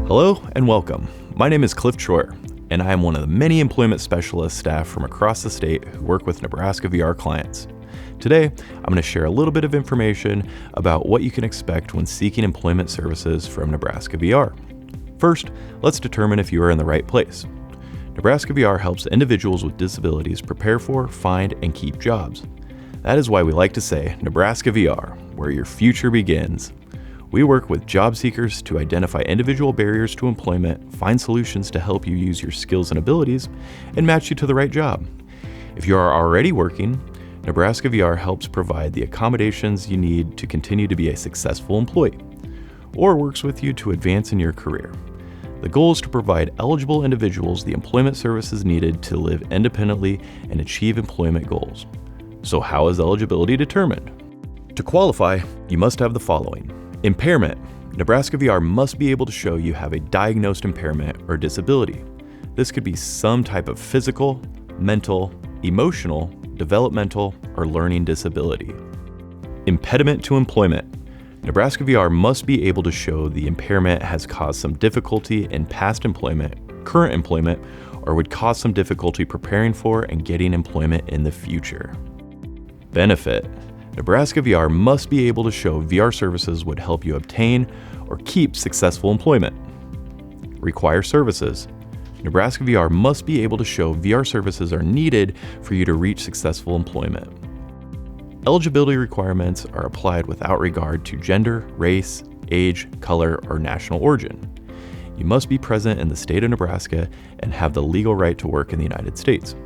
Hello and welcome. My name is Cliff Troyer, and I am one of the many employment specialist staff from across the state who work with Nebraska VR clients. Today, I'm going to share a little bit of information about what you can expect when seeking employment services from Nebraska VR. First, let's determine if you are in the right place. Nebraska VR helps individuals with disabilities prepare for, find, and keep jobs. That is why we like to say Nebraska VR, where your future begins. We work with job seekers to identify individual barriers to employment, find solutions to help you use your skills and abilities, and match you to the right job. If you are already working, Nebraska VR helps provide the accommodations you need to continue to be a successful employee, or works with you to advance in your career. The goal is to provide eligible individuals the employment services needed to live independently and achieve employment goals. So how is eligibility determined? To qualify, you must have the following. Impairment. Nebraska VR must be able to show you have a diagnosed impairment or disability. This could be some type of physical, mental, emotional, developmental, or learning disability. Impediment to employment. Nebraska VR must be able to show the impairment has caused some difficulty in past employment, current employment, or would cause some difficulty preparing for and getting employment in the future. Benefit. Nebraska VR must be able to show VR services would help you obtain or keep successful employment. Require services. Nebraska VR must be able to show VR services are needed for you to reach successful employment. Eligibility requirements are applied without regard to gender, race, age, color, or national origin. You must be present in the state of Nebraska and have the legal right to work in the United States.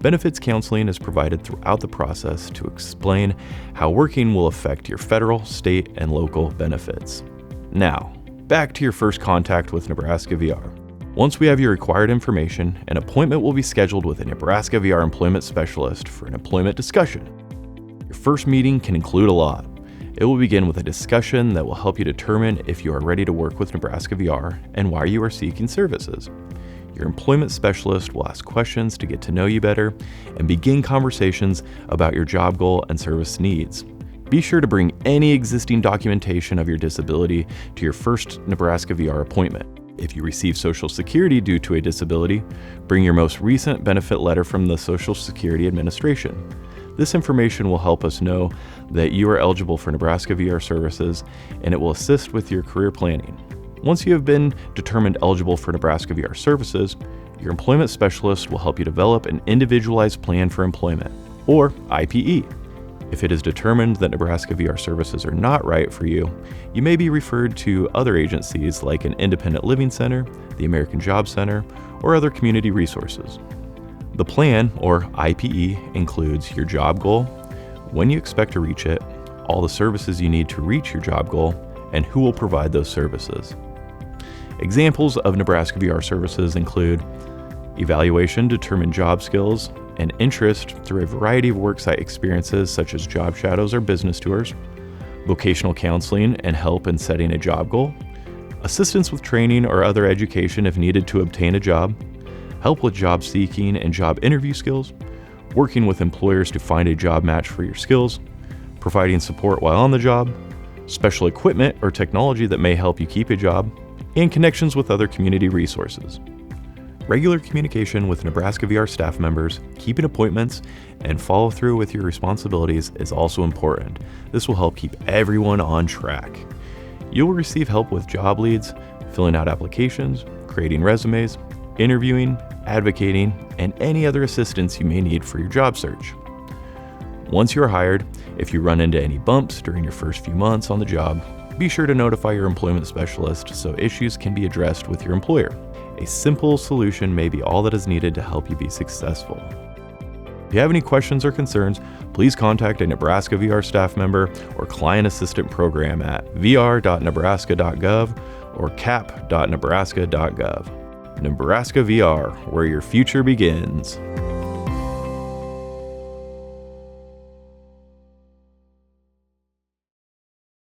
Benefits counseling is provided throughout the process to explain how working will affect your federal, state, and local benefits. Now, back to your first contact with Nebraska VR. Once we have your required information, an appointment will be scheduled with a Nebraska VR employment specialist for an employment discussion. Your first meeting can include a lot. It will begin with a discussion that will help you determine if you are ready to work with Nebraska VR and why you are seeking services. Your employment specialist will ask questions to get to know you better and begin conversations about your job goal and service needs. Be sure to bring any existing documentation of your disability to your first Nebraska VR appointment. If you receive Social Security due to a disability, bring your most recent benefit letter from the Social Security Administration. This information will help us know that you are eligible for Nebraska VR services, and it will assist with your career planning. Once you have been determined eligible for Nebraska VR services, your employment specialist will help you develop an individualized plan for employment, or IPE. If it is determined that Nebraska VR services are not right for you, you may be referred to other agencies like an independent living center, the American Job Center, or other community resources. The plan, or IPE, includes your job goal, when you expect to reach it, all the services you need to reach your job goal, and who will provide those services. Examples of Nebraska VR services include evaluation to determine job skills and interest through a variety of worksite experiences such as job shadows or business tours, vocational counseling and help in setting a job goal, assistance with training or other education if needed to obtain a job, help with job seeking and job interview skills, working with employers to find a job match for your skills, providing support while on the job, special equipment or technology that may help you keep a job, and connections with other community resources. Regular communication with Nebraska VR staff members, keeping appointments, and follow through with your responsibilities is also important. This will help keep everyone on track. You will receive help with job leads, filling out applications, creating resumes, interviewing, advocating, and any other assistance you may need for your job search. Once you are hired, if you run into any bumps during your first few months on the job, be sure to notify your employment specialist so issues can be addressed with your employer. A simple solution may be all that is needed to help you be successful. If you have any questions or concerns, please contact a Nebraska VR staff member or client assistant program at vr.nebraska.gov or cap.nebraska.gov. Nebraska VR, where your future begins.